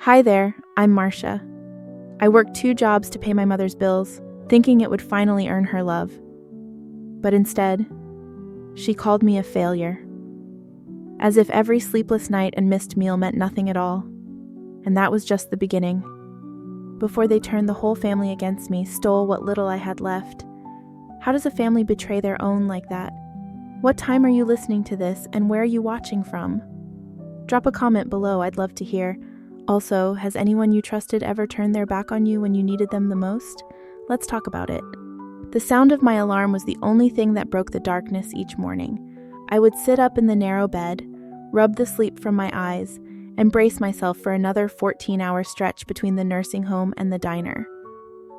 Hi there, I'm Marcia. I worked 2 jobs to pay my mother's bills, thinking it would finally earn her love. But instead, she called me a failure. As if every sleepless night and missed meal meant nothing at all. And that was just the beginning. Before they turned the whole family against me, stole what little I had left. How does a family betray their own like that? What time are you listening to this, and where are you watching from? Drop a comment below, I'd love to hear. Also, has anyone you trusted ever turned their back on you when you needed them the most? Let's talk about it. The sound of my alarm was the only thing that broke the darkness each morning. I would sit up in the narrow bed, rub the sleep from my eyes, and brace myself for another 14-hour stretch between the nursing home and the diner.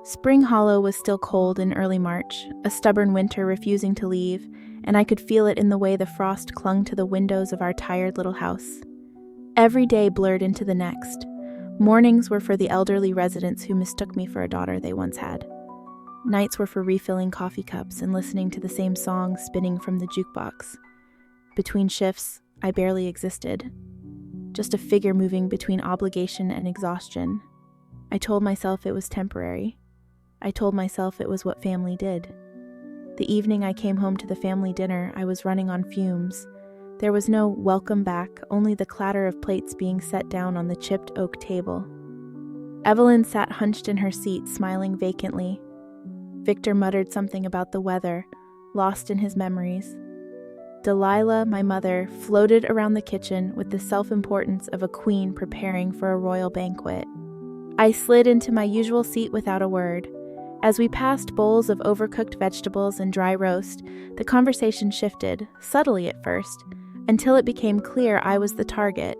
Spring Hollow was still cold in early March, a stubborn winter refusing to leave, and I could feel it in the way the frost clung to the windows of our tired little house. Every day blurred into the next. Mornings were for the elderly residents who mistook me for a daughter they once had. Nights were for refilling coffee cups and listening to the same song spinning from the jukebox. Between shifts, I barely existed. Just a figure moving between obligation and exhaustion. I told myself it was temporary. I told myself it was what family did. The evening I came home to the family dinner, I was running on fumes. There was no welcome back, only the clatter of plates being set down on the chipped oak table. Evelyn sat hunched in her seat, smiling vacantly. Victor muttered something about the weather, lost in his memories. Delilah, my mother, floated around the kitchen with the self-importance of a queen preparing for a royal banquet. I slid into my usual seat without a word. As we passed bowls of overcooked vegetables and dry roast, the conversation shifted, subtly at first, until it became clear I was the target.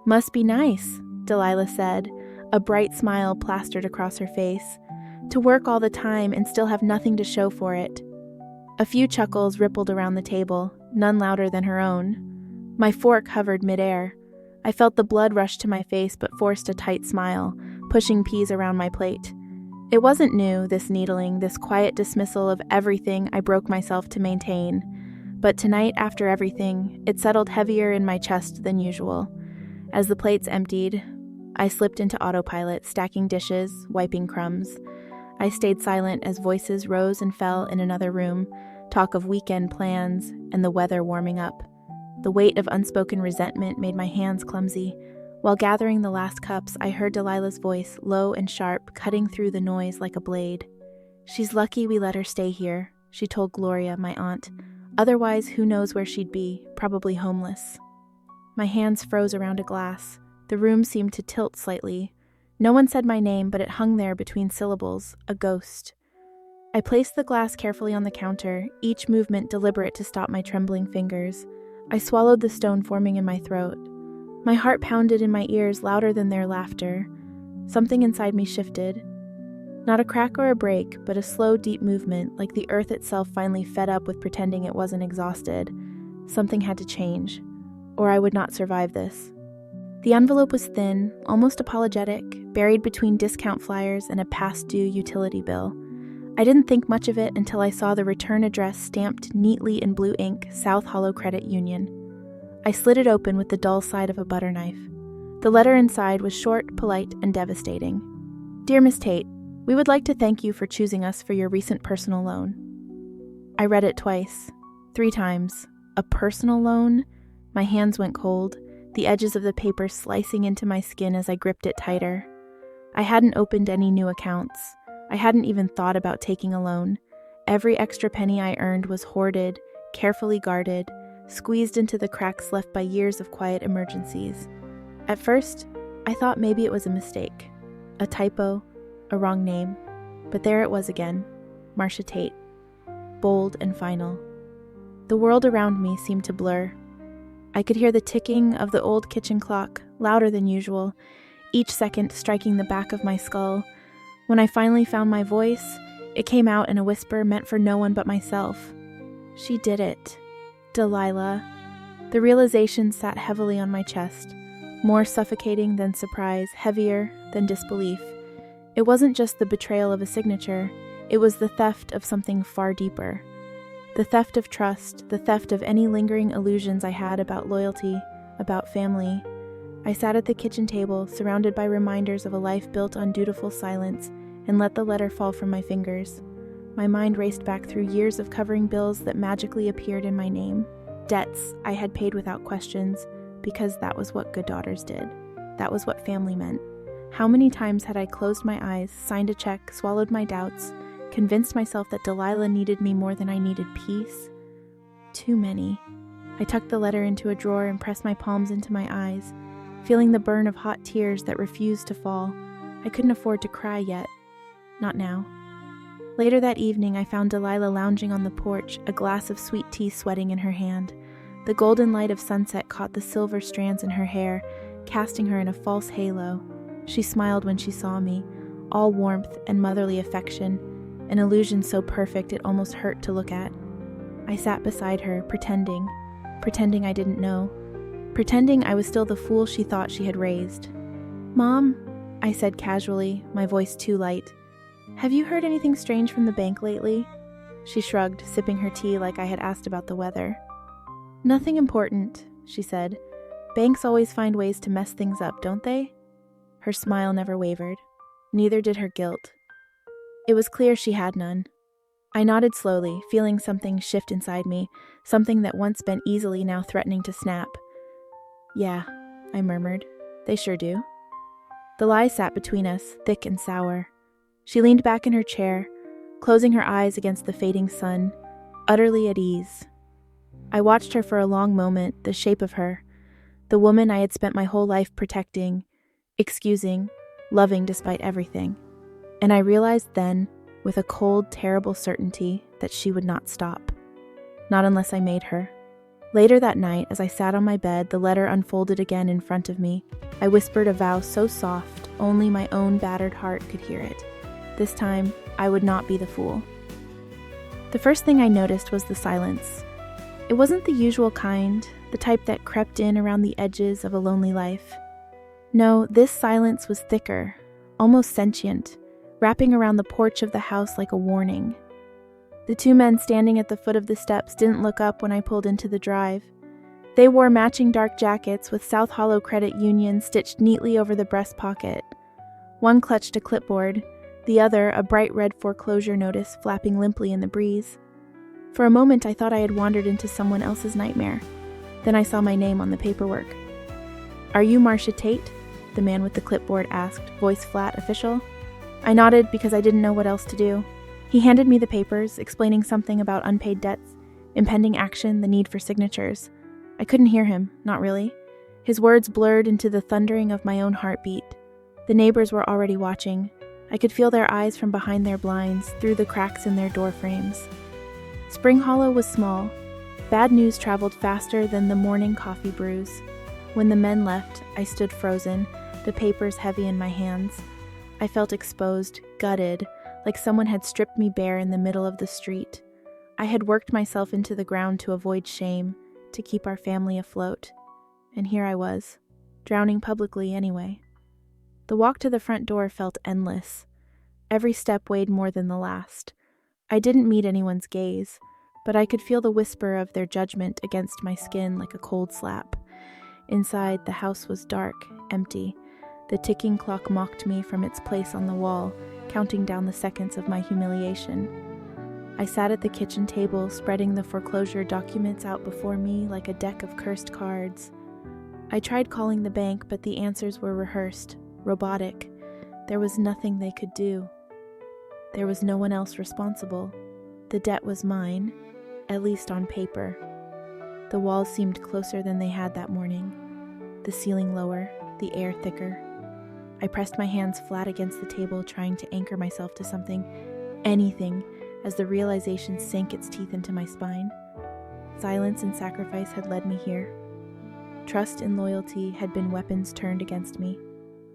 "Must be nice," Delilah said, a bright smile plastered across her face. "To work all the time and still have nothing to show for it." A few chuckles rippled around the table, none louder than her own. My fork hovered midair. I felt the blood rush to my face but forced a tight smile, pushing peas around my plate. It wasn't new, this needling, this quiet dismissal of everything I broke myself to maintain. But tonight, after everything, it settled heavier in my chest than usual. As the plates emptied, I slipped into autopilot, stacking dishes, wiping crumbs. I stayed silent as voices rose and fell in another room, talk of weekend plans and the weather warming up. The weight of unspoken resentment made my hands clumsy. While gathering the last cups, I heard Delilah's voice, low and sharp, cutting through the noise like a blade. "She's lucky we let her stay here," she told Gloria, my aunt. "Otherwise, who knows where she'd be, probably homeless." My hands froze around a glass. The room seemed to tilt slightly. No one said my name, but it hung there between syllables, a ghost. I placed the glass carefully on the counter, each movement deliberate to stop my trembling fingers. I swallowed the stone forming in my throat. My heart pounded in my ears louder than their laughter. Something inside me shifted. Not a crack or a break, but a slow, deep movement, like the earth itself finally fed up with pretending it wasn't exhausted. Something had to change, or I would not survive this. The envelope was thin, almost apologetic, buried between discount flyers and a past-due utility bill. I didn't think much of it until I saw the return address stamped neatly in blue ink, South Hollow Credit Union. I slid it open with the dull side of a butter knife. The letter inside was short, polite, and devastating. "Dear Miss Tate, we would like to thank you for choosing us for your recent personal loan." I read it twice, 3 times. A personal loan? My hands went cold, the edges of the paper slicing into my skin as I gripped it tighter. I hadn't opened any new accounts. I hadn't even thought about taking a loan. Every extra penny I earned was hoarded, carefully guarded, squeezed into the cracks left by years of quiet emergencies. At first, I thought maybe it was a mistake, a typo, a wrong name. But there it was again, Marcia Tate, bold and final. The world around me seemed to blur. I could hear the ticking of the old kitchen clock, louder than usual, each second striking the back of my skull. When I finally found my voice, it came out in a whisper meant for no one but myself. She did it. Delilah. The realization sat heavily on my chest, more suffocating than surprise, heavier than disbelief. It wasn't just the betrayal of a signature, it was the theft of something far deeper. The theft of trust, the theft of any lingering illusions I had about loyalty, about family. I sat at the kitchen table, surrounded by reminders of a life built on dutiful silence, and let the letter fall from my fingers. My mind raced back through years of covering bills that magically appeared in my name. Debts I had paid without questions, because that was what good daughters did. That was what family meant. How many times had I closed my eyes, signed a check, swallowed my doubts, convinced myself that Delilah needed me more than I needed peace? Too many. I tucked the letter into a drawer and pressed my palms into my eyes, feeling the burn of hot tears that refused to fall. I couldn't afford to cry yet. Not now. Later that evening, I found Delilah lounging on the porch, a glass of sweet tea sweating in her hand. The golden light of sunset caught the silver strands in her hair, casting her in a false halo. She smiled when she saw me, all warmth and motherly affection, an illusion so perfect it almost hurt to look at. I sat beside her, pretending I didn't know, pretending I was still the fool she thought she had raised. "Mom," I said casually, my voice too light, "have you heard anything strange from the bank lately?" She shrugged, sipping her tea like I had asked about the weather. "Nothing important," she said. "Banks always find ways to mess things up, don't they?" Her smile never wavered. Neither did her guilt. It was clear she had none. I nodded slowly, feeling something shift inside me, something that once bent easily now threatening to snap. "Yeah," I murmured. "They sure do." The lie sat between us, thick and sour. She leaned back in her chair, closing her eyes against the fading sun, utterly at ease. I watched her for a long moment, the shape of her, the woman I had spent my whole life protecting, excusing, loving despite everything. And I realized then, with a cold, terrible certainty, that she would not stop. Not unless I made her. Later that night, as I sat on my bed, the letter unfolded again in front of me. I whispered a vow so soft, only my own battered heart could hear it. This time, I would not be the fool. The first thing I noticed was the silence. It wasn't the usual kind, the type that crept in around the edges of a lonely life. No, this silence was thicker, almost sentient, wrapping around the porch of the house like a warning. The two men standing at the foot of the steps didn't look up when I pulled into the drive. They wore matching dark jackets with South Hollow Credit Union stitched neatly over the breast pocket. One clutched a clipboard, the other a bright red foreclosure notice flapping limply in the breeze. For a moment I thought I had wandered into someone else's nightmare. Then I saw my name on the paperwork. "Are you Marcia Tate?" the man with the clipboard asked, voice flat, official. I nodded because I didn't know what else to do. He handed me the papers, explaining something about unpaid debts, impending action, the need for signatures. I couldn't hear him, not really. His words blurred into the thundering of my own heartbeat. The neighbors were already watching. I could feel their eyes from behind their blinds, through the cracks in their door frames. Spring Hollow was small. Bad news traveled faster than the morning coffee brews. When the men left, I stood frozen, the papers heavy in my hands. I felt exposed, gutted, like someone had stripped me bare in the middle of the street. I had worked myself into the ground to avoid shame, to keep our family afloat. And here I was, drowning publicly anyway. The walk to the front door felt endless. Every step weighed more than the last. I didn't meet anyone's gaze, but I could feel the whisper of their judgment against my skin like a cold slap. Inside, the house was dark, empty. The ticking clock mocked me from its place on the wall, counting down the seconds of my humiliation. I sat at the kitchen table, spreading the foreclosure documents out before me like a deck of cursed cards. I tried calling the bank, but the answers were rehearsed, robotic. There was nothing they could do. There was no one else responsible. The debt was mine, at least on paper. The walls seemed closer than they had that morning, the ceiling lower, the air thicker. I pressed my hands flat against the table, trying to anchor myself to something, anything, as the realization sank its teeth into my spine. Silence and sacrifice had led me here. Trust and loyalty had been weapons turned against me.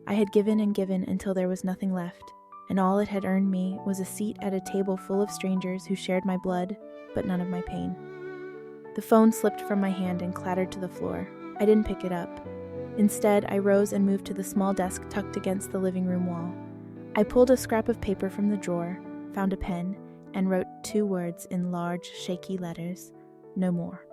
I had given and given until there was nothing left, and all it had earned me was a seat at a table full of strangers who shared my blood, but none of my pain. The phone slipped from my hand and clattered to the floor. I didn't pick it up. Instead, I rose and moved to the small desk tucked against the living room wall. I pulled a scrap of paper from the drawer, found a pen, and wrote 2 words in large, shaky letters: "No more."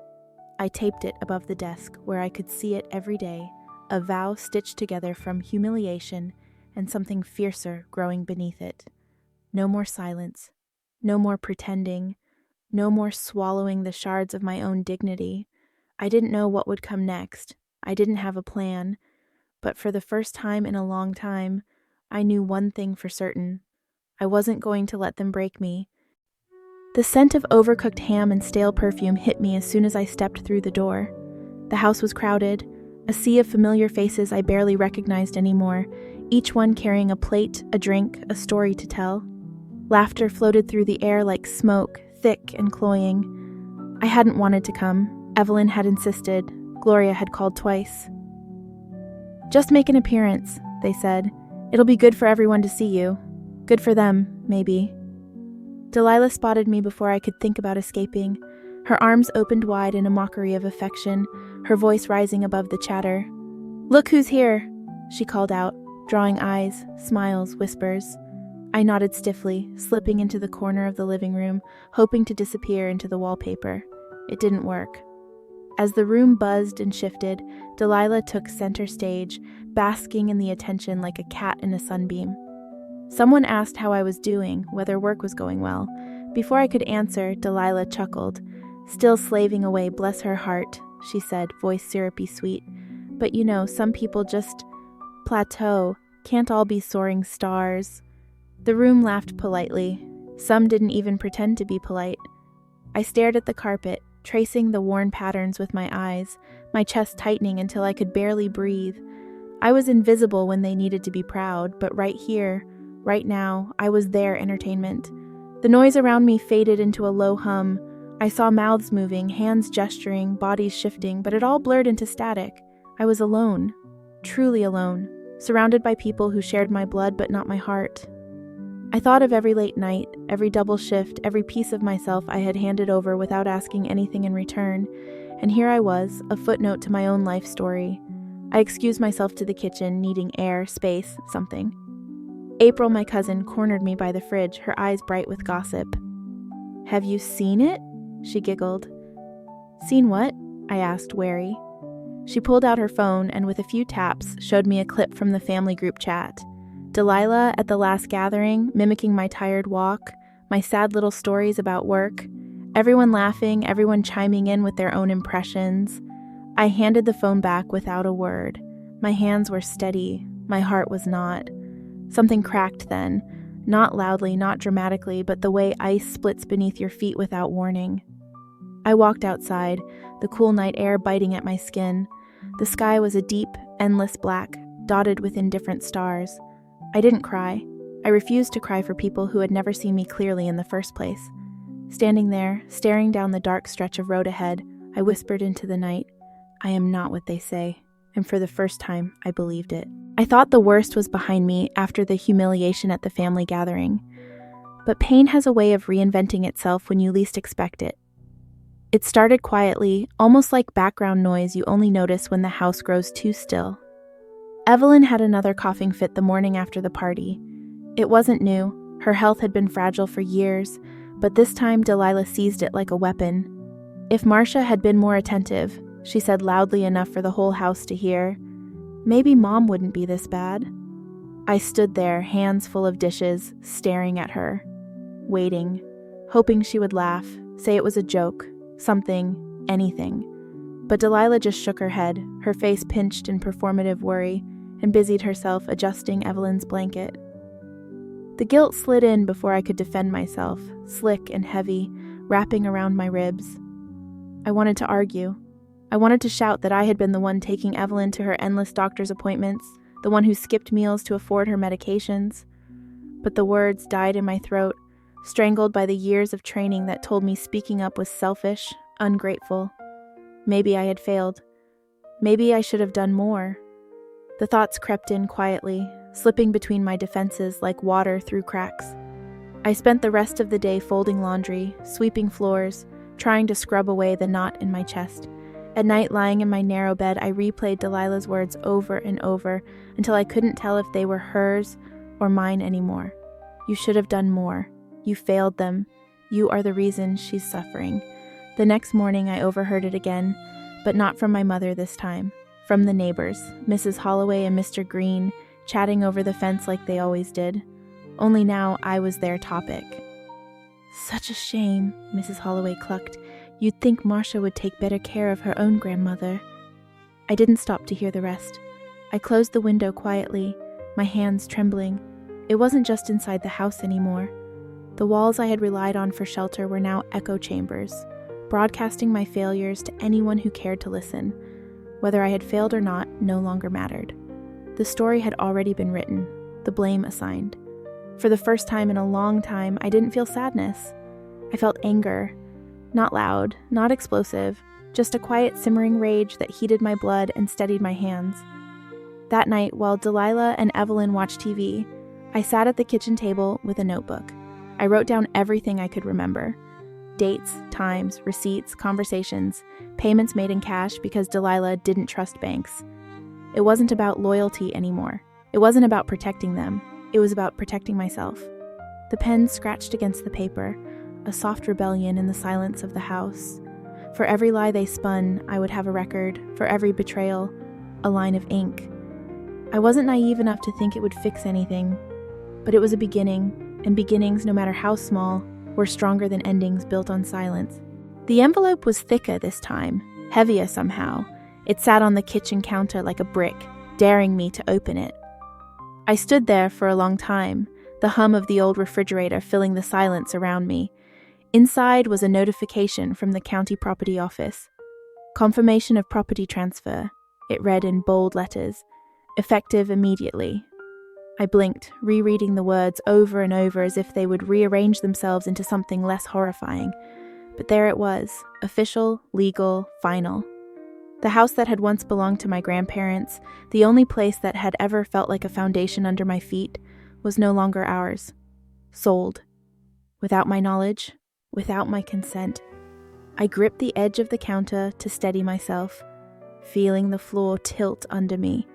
I taped it above the desk where I could see it every day, a vow stitched together from humiliation and something fiercer growing beneath it. No more silence, no more pretending, no more swallowing the shards of my own dignity. I didn't know what would come next. I didn't have a plan, but for the first time in a long time, I knew one thing for certain. I wasn't going to let them break me. The scent of overcooked ham and stale perfume hit me as soon as I stepped through the door. The house was crowded, a sea of familiar faces I barely recognized anymore, each one carrying a plate, a drink, a story to tell. Laughter floated through the air like smoke, thick and cloying. I hadn't wanted to come. Evelyn had insisted. Gloria had called twice. "Just make an appearance," they said. "It'll be good for everyone to see you. Good for them, maybe." Delilah spotted me before I could think about escaping. Her arms opened wide in a mockery of affection, her voice rising above the chatter. "Look who's here," she called out, drawing eyes, smiles, whispers. I nodded stiffly, slipping into the corner of the living room, hoping to disappear into the wallpaper. It didn't work. As the room buzzed and shifted, Delilah took center stage, basking in the attention like a cat in a sunbeam. Someone asked how I was doing, whether work was going well. Before I could answer, Delilah chuckled. "Still slaving away, bless her heart," she said, voice syrupy sweet. "But you know, some people just plateau, can't all be soaring stars." The room laughed politely. Some didn't even pretend to be polite. I stared at the carpet, tracing the worn patterns with my eyes, my chest tightening until I could barely breathe. I was invisible when they needed to be proud, but right here, right now, I was their entertainment. The noise around me faded into a low hum. I saw mouths moving, hands gesturing, bodies shifting, but it all blurred into static. I was alone, truly alone, surrounded by people who shared my blood but not my heart. I thought of every late night, every double shift, every piece of myself I had handed over without asking anything in return, and here I was, a footnote to my own life story. I excused myself to the kitchen, needing air, space, something. April, my cousin, cornered me by the fridge, her eyes bright with gossip. "Have you seen it?" she giggled. "Seen what?" I asked, wary. She pulled out her phone and with a few taps showed me a clip from the family group chat. Delilah at the last gathering, mimicking my tired walk, my sad little stories about work, everyone laughing, everyone chiming in with their own impressions. I handed the phone back without a word. My hands were steady, my heart was not. Something cracked then, not loudly, not dramatically, but the way ice splits beneath your feet without warning. I walked outside, the cool night air biting at my skin. The sky was a deep, endless black, dotted with indifferent stars. I didn't cry. I refused to cry for people who had never seen me clearly in the first place. Standing there, staring down the dark stretch of road ahead, I whispered into the night, "I am not what they say," and for the first time, I believed it. I thought the worst was behind me after the humiliation at the family gathering. But pain has a way of reinventing itself when you least expect it. It started quietly, almost like background noise you only notice when the house grows too still. Evelyn had another coughing fit the morning after the party. It wasn't new. Her health had been fragile for years, but this time Delilah seized it like a weapon. If Marcia had been more attentive, she said loudly enough for the whole house to hear, maybe Mom wouldn't be this bad. I stood there, hands full of dishes, staring at her, waiting, hoping she would laugh, say it was a joke, something, anything. But Delilah just shook her head, her face pinched in performative worry, and busied herself adjusting Evelyn's blanket. The guilt slid in before I could defend myself, slick and heavy, wrapping around my ribs. I wanted to argue. I wanted to shout that I had been the one taking Evelyn to her endless doctor's appointments, the one who skipped meals to afford her medications. But the words died in my throat, strangled by the years of training that told me speaking up was selfish, ungrateful. Maybe I had failed. Maybe I should have done more. The thoughts crept in quietly, slipping between my defenses like water through cracks. I spent the rest of the day folding laundry, sweeping floors, trying to scrub away the knot in my chest. At night, lying in my narrow bed, I replayed Delilah's words over and over until I couldn't tell if they were hers or mine anymore. "You should have done more. You failed them. You are the reason she's suffering." The next morning, I overheard it again, but not from my mother this time, from the neighbors, Mrs. Holloway and Mr. Green, chatting over the fence like they always did. Only now I was their topic. "Such a shame," Mrs. Holloway clucked. "You'd think Marcia would take better care of her own grandmother." I didn't stop to hear the rest. I closed the window quietly, my hands trembling. It wasn't just inside the house anymore. The walls I had relied on for shelter were now echo chambers, broadcasting my failures to anyone who cared to listen. Whether I had failed or not no longer mattered. The story had already been written, the blame assigned. For the first time in a long time, I didn't feel sadness. I felt anger. Not loud, not explosive, just a quiet simmering rage that heated my blood and steadied my hands. That night, while Delilah and Evelyn watched TV, I sat at the kitchen table with a notebook. I wrote down everything I could remember. Dates, times, receipts, conversations, payments made in cash because Delilah didn't trust banks. It wasn't about loyalty anymore. It wasn't about protecting them. It was about protecting myself. The pen scratched against the paper, a soft rebellion in the silence of the house. For every lie they spun, I would have a record. For every betrayal, a line of ink. I wasn't naive enough to think it would fix anything, but it was a beginning, and beginnings, no matter how small, were stronger than endings built on silence. The envelope was thicker this time, heavier somehow. It sat on the kitchen counter like a brick, daring me to open it. I stood there for a long time, the hum of the old refrigerator filling the silence around me. Inside was a notification from the county property office. Confirmation of property transfer, it read in bold letters. Effective immediately. I blinked, rereading the words over and over as if they would rearrange themselves into something less horrifying. But there it was, official, legal, final. The house that had once belonged to my grandparents, the only place that had ever felt like a foundation under my feet, was no longer ours. Sold. Without my knowledge, without my consent. I gripped the edge of the counter to steady myself, feeling the floor tilt under me.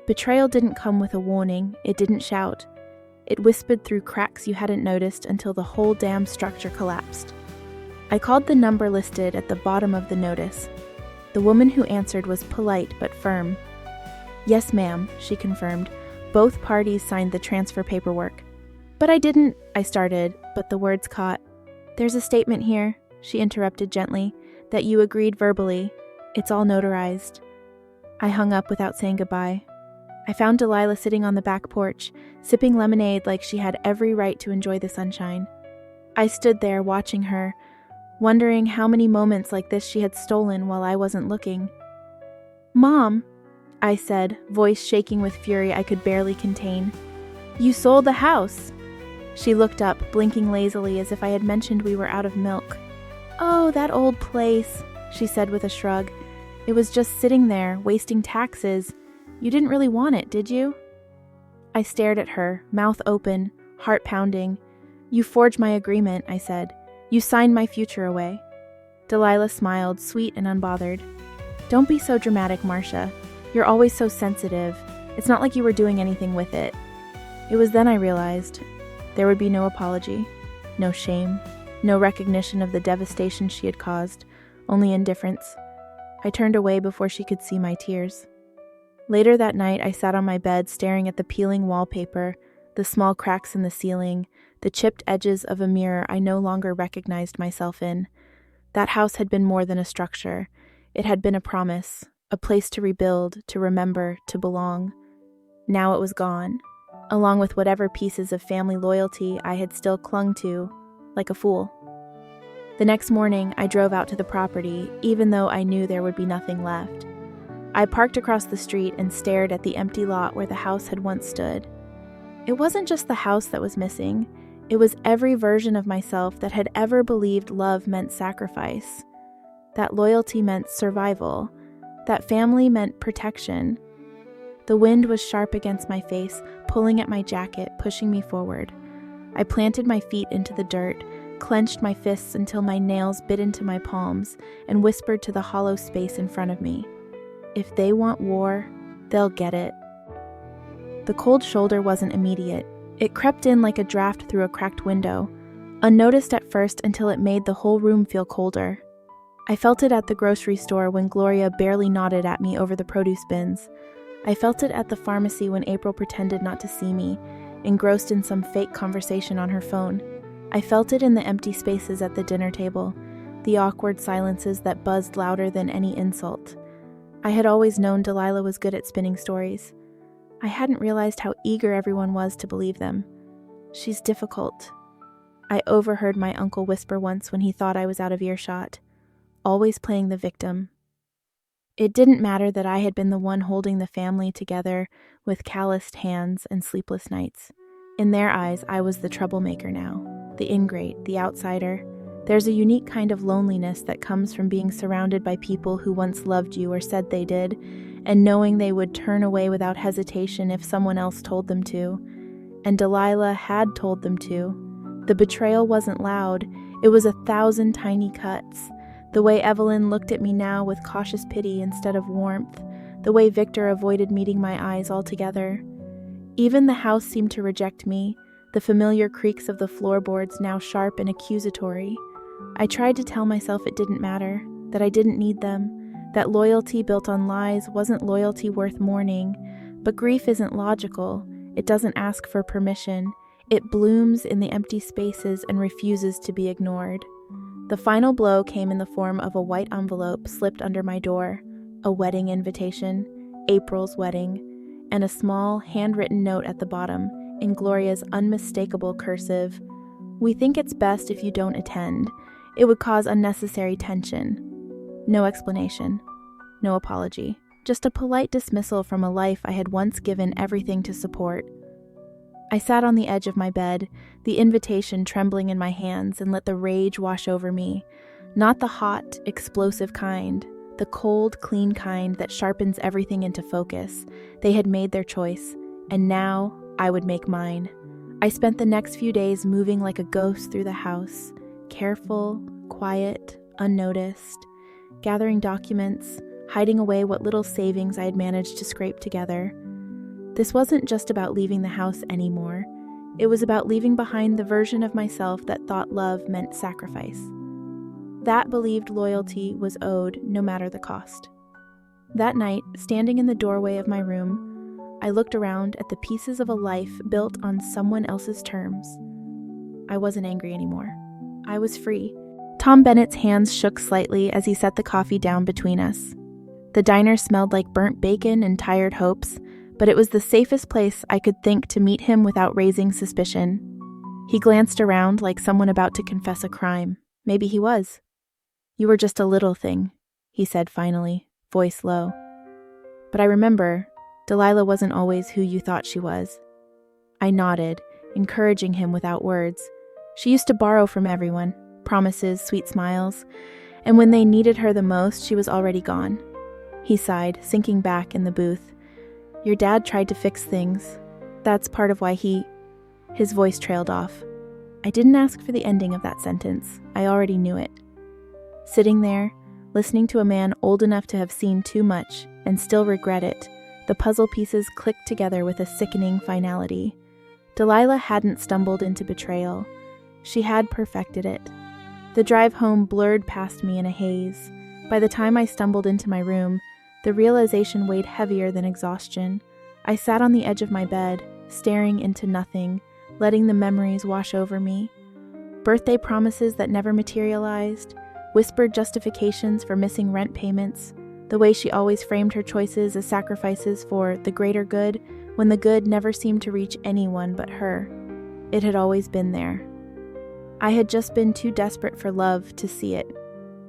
Betrayal didn't come with a warning, it didn't shout. It whispered through cracks you hadn't noticed until the whole damn structure collapsed. I called the number listed at the bottom of the notice. The woman who answered was polite but firm. "Yes, ma'am," she confirmed. "Both parties signed the transfer paperwork." "But I didn't," I started, but the words caught. "There's a statement here," she interrupted gently, "that you agreed verbally. It's all notarized." I hung up without saying goodbye. I found Delilah sitting on the back porch, sipping lemonade like she had every right to enjoy the sunshine. I stood there watching her, wondering how many moments like this she had stolen while I wasn't looking. "Mom," I said, voice shaking with fury I could barely contain. "You sold the house." She looked up, blinking lazily as if I had mentioned we were out of milk. "Oh, that old place," she said with a shrug. "It was just sitting there, wasting taxes. You didn't really want it, did you?" I stared at her, mouth open, heart pounding. "You forged my agreement," I said. "You signed my future away." Delilah smiled, sweet and unbothered. "Don't be so dramatic, Marcia. You're always so sensitive. It's not like you were doing anything with it." It was then I realized there would be no apology, no shame, no recognition of the devastation she had caused, only indifference. I turned away before she could see my tears. Later that night, I sat on my bed staring at the peeling wallpaper, the small cracks in the ceiling, the chipped edges of a mirror I no longer recognized myself in. That house had been more than a structure. It had been a promise, a place to rebuild, to remember, to belong. Now it was gone, along with whatever pieces of family loyalty I had still clung to, like a fool. The next morning, I drove out to the property, even though I knew there would be nothing left. I parked across the street and stared at the empty lot where the house had once stood. It wasn't just the house that was missing. It was every version of myself that had ever believed love meant sacrifice, that loyalty meant survival, that family meant protection. The wind was sharp against my face, pulling at my jacket, pushing me forward. I planted my feet into the dirt, clenched my fists until my nails bit into my palms, and whispered to the hollow space in front of me. If they want war, they'll get it. The cold shoulder wasn't immediate. It crept in like a draft through a cracked window, unnoticed at first until it made the whole room feel colder. I felt it at the grocery store when Gloria barely nodded at me over the produce bins. I felt it at the pharmacy when April pretended not to see me, engrossed in some fake conversation on her phone. I felt it in the empty spaces at the dinner table, the awkward silences that buzzed louder than any insult. I had always known Delilah was good at spinning stories. I hadn't realized how eager everyone was to believe them. She's difficult. I overheard my uncle whisper once when he thought I was out of earshot, always playing the victim. It didn't matter that I had been the one holding the family together with calloused hands and sleepless nights. In their eyes, I was the troublemaker now, the ingrate, the outsider. There's a unique kind of loneliness that comes from being surrounded by people who once loved you or said they did, and knowing they would turn away without hesitation if someone else told them to. And Delilah had told them to. The betrayal wasn't loud. It was 1,000 tiny cuts. The way Evelyn looked at me now with cautious pity instead of warmth. The way Victor avoided meeting my eyes altogether. Even the house seemed to reject me, the familiar creaks of the floorboards now sharp and accusatory. I tried to tell myself it didn't matter, that I didn't need them, that loyalty built on lies wasn't loyalty worth mourning. But grief isn't logical. It doesn't ask for permission. It blooms in the empty spaces and refuses to be ignored. The final blow came in the form of a white envelope slipped under my door, a wedding invitation, April's wedding, and a small, handwritten note at the bottom, in Gloria's unmistakable cursive. "We think it's best if you don't attend. It would cause unnecessary tension." No explanation. No apology. Just a polite dismissal from a life I had once given everything to support. I sat on the edge of my bed, the invitation trembling in my hands, and let the rage wash over me. Not the hot, explosive kind, the cold, clean kind that sharpens everything into focus. They had made their choice, and now I would make mine. I spent the next few days moving like a ghost through the house, careful, quiet, unnoticed, gathering documents, hiding away what little savings I had managed to scrape together. This wasn't just about leaving the house anymore. It was about leaving behind the version of myself that thought love meant sacrifice. That believed loyalty was owed no matter the cost. That night, standing in the doorway of my room, I looked around at the pieces of a life built on someone else's terms. I wasn't angry anymore. I was free. Tom Bennett's hands shook slightly as he set the coffee down between us. The diner smelled like burnt bacon and tired hopes, but it was the safest place I could think to meet him without raising suspicion. He glanced around like someone about to confess a crime. Maybe he was. "You were just a little thing," he said finally, voice low. "But I remember, Delilah wasn't always who you thought she was." I nodded, encouraging him without words. She used to borrow from everyone, promises, sweet smiles, and when they needed her the most, she was already gone. He sighed, sinking back in the booth. "Your dad tried to fix things. That's part of why His voice trailed off. I didn't ask for the ending of that sentence. I already knew it. Sitting there, listening to a man old enough to have seen too much and still regret it, the puzzle pieces clicked together with a sickening finality. Delilah hadn't stumbled into betrayal. She had perfected it. The drive home blurred past me in a haze. By the time I stumbled into my room, the realization weighed heavier than exhaustion. I sat on the edge of my bed, staring into nothing, letting the memories wash over me. Birthday promises that never materialized, whispered justifications for missing rent payments, the way she always framed her choices as sacrifices for the greater good, when the good never seemed to reach anyone but her. It had always been there. I had just been too desperate for love to see it.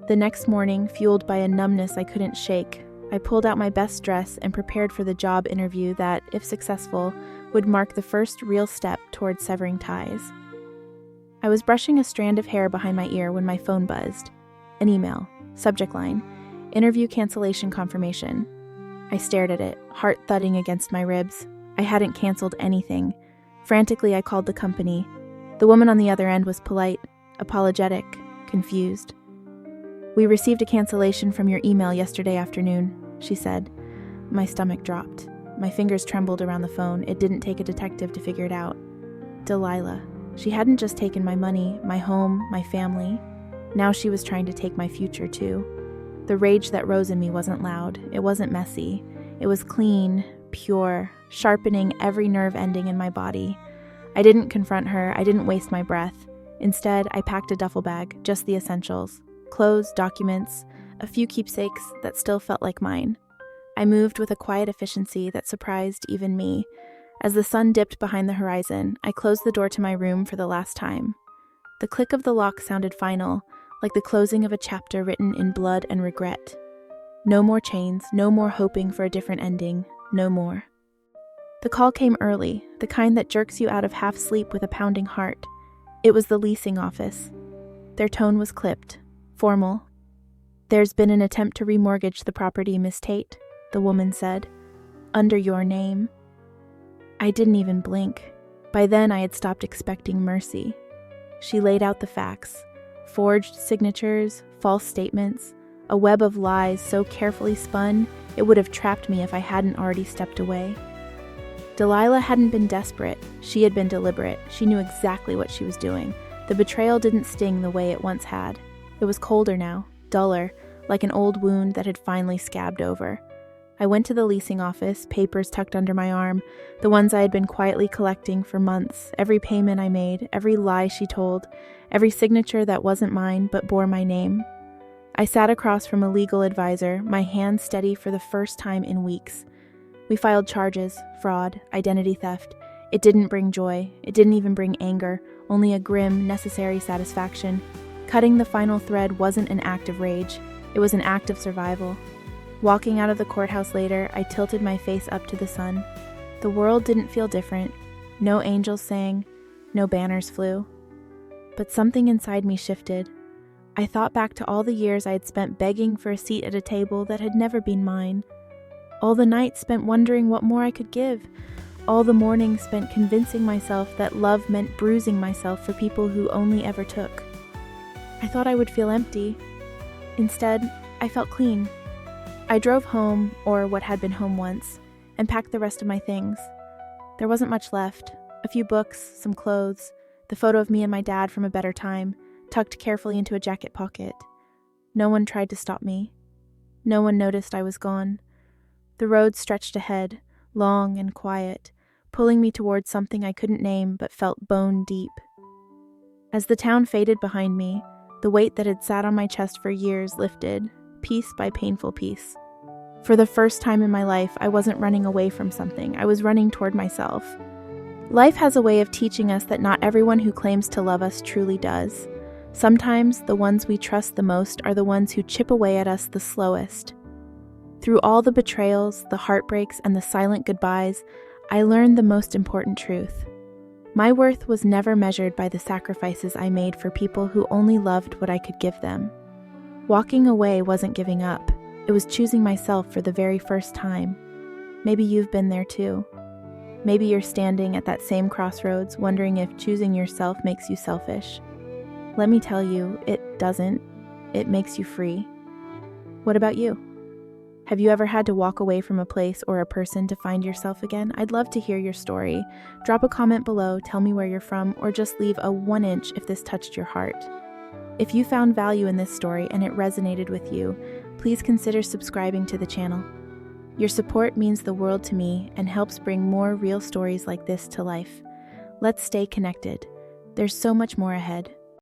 The next morning, fueled by a numbness I couldn't shake, I pulled out my best dress and prepared for the job interview that, if successful, would mark the first real step toward severing ties. I was brushing a strand of hair behind my ear when my phone buzzed. An email. Subject line: interview cancellation confirmation. I stared at it, heart thudding against my ribs. I hadn't canceled anything. Frantically, I called the company. The woman on the other end was polite, apologetic, confused. "We received a cancellation from your email yesterday afternoon," she said. My stomach dropped. My fingers trembled around the phone. It didn't take a detective to figure it out. Delilah. She hadn't just taken my money, my home, my family. Now she was trying to take my future too. The rage that rose in me wasn't loud. It wasn't messy. It was clean, pure, sharpening every nerve ending in my body. I didn't confront her. I didn't waste my breath. Instead, I packed a duffel bag, just the essentials. Clothes, documents, a few keepsakes that still felt like mine. I moved with a quiet efficiency that surprised even me. As the sun dipped behind the horizon, I closed the door to my room for the last time. The click of the lock sounded final, like the closing of a chapter written in blood and regret. No more chains, no more hoping for a different ending, no more. The call came early, the kind that jerks you out of half sleep with a pounding heart. It was the leasing office. Their tone was clipped, formal. "There's been an attempt to remortgage the property, Miss Tate," the woman said. "Under your name." I didn't even blink. By then I had stopped expecting mercy. She laid out the facts. Forged signatures, false statements, a web of lies so carefully spun, it would have trapped me if I hadn't already stepped away. Delilah hadn't been desperate. She had been deliberate. She knew exactly what she was doing. The betrayal didn't sting the way it once had. It was colder now, duller, like an old wound that had finally scabbed over. I went to the leasing office, papers tucked under my arm, the ones I had been quietly collecting for months, every payment I made, every lie she told, every signature that wasn't mine but bore my name. I sat across from a legal advisor, my hands steady for the first time in weeks. We filed charges, fraud, identity theft. It didn't bring joy. It didn't even bring anger, only a grim, necessary satisfaction. Cutting the final thread wasn't an act of rage. It was an act of survival. Walking out of the courthouse later, I tilted my face up to the sun. The world didn't feel different. No angels sang. No banners flew. But something inside me shifted. I thought back to all the years I had spent begging for a seat at a table that had never been mine. All the nights spent wondering what more I could give. All the mornings spent convincing myself that love meant bruising myself for people who only ever took. I thought I would feel empty. Instead, I felt clean. I drove home, or what had been home once, and packed the rest of my things. There wasn't much left. A few books, some clothes, the photo of me and my dad from a better time, tucked carefully into a jacket pocket. No one tried to stop me. No one noticed I was gone. The road stretched ahead, long and quiet, pulling me towards something I couldn't name but felt bone deep. As the town faded behind me, the weight that had sat on my chest for years lifted, piece by painful piece. For the first time in my life, I wasn't running away from something. I was running toward myself. Life has a way of teaching us that not everyone who claims to love us truly does. Sometimes the ones we trust the most are the ones who chip away at us the slowest. Through all the betrayals, the heartbreaks, and the silent goodbyes, I learned the most important truth. My worth was never measured by the sacrifices I made for people who only loved what I could give them. Walking away wasn't giving up. It was choosing myself for the very first time. Maybe you've been there too. Maybe you're standing at that same crossroads, wondering if choosing yourself makes you selfish. Let me tell you, it doesn't. It makes you free. What about you? Have you ever had to walk away from a place or a person to find yourself again? I'd love to hear your story. Drop a comment below, tell me where you're from, or just leave a 1-inch if this touched your heart. If you found value in this story and it resonated with you, please consider subscribing to the channel. Your support means the world to me and helps bring more real stories like this to life. Let's stay connected. There's so much more ahead.